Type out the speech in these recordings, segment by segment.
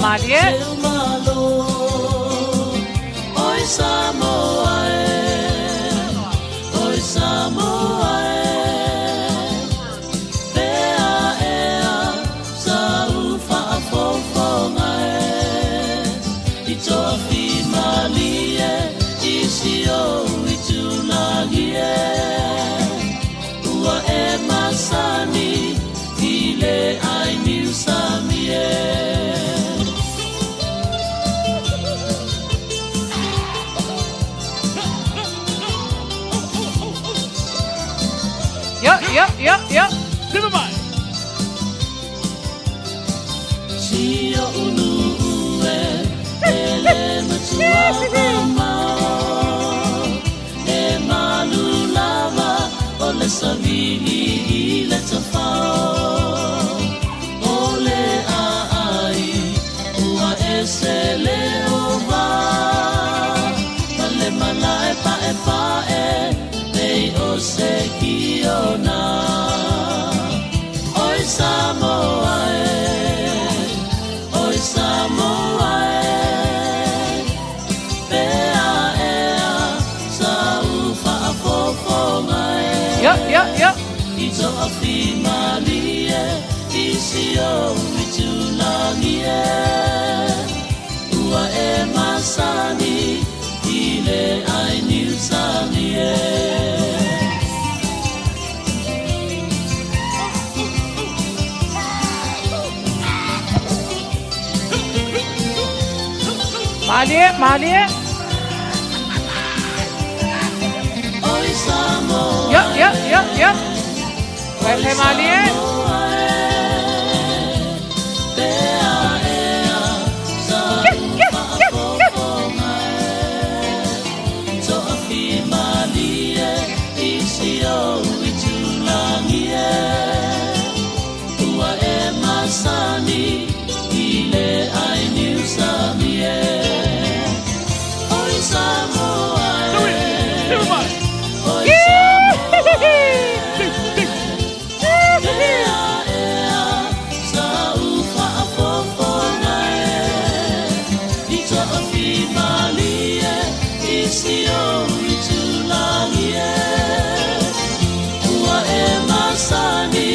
Malie. Oi Samoa, Bea ea, sa ufa afofonga I toa fi malie, isio itulagie Ua e masani, ile ai miusamie Ja. Never mind. Sia unue, ele matuama E malu lava, ole savili I le tafao Ole ai, ua ese leo va Male malae pae Nei o se kiona Oi Samoa Bea ea sa ufa afofonga Ja. I toa fi malie Isio mitulangie Ua e masani Ile ai niusanie Malie. Oi Samoa Ja. Where's Malie? Bea ea sa ufa afofonga Toa fi malie Isio itulangie Ua e masani Ile ai niusamie Oi Samoa Never mind. Oi Samoa Bea ea sa ufa afofonga I toa fi malie Isio itulangie Ua e masani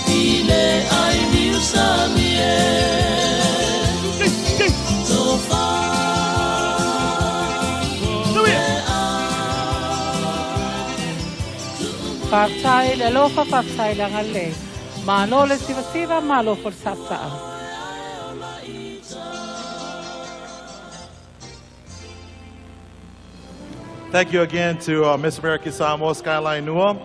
Ile ai miusamie Tofa Paksai le lofa paksai lang ale. Malo le siva malo for sapsa. Thank you again to Miss America Samoa Skyline Nua.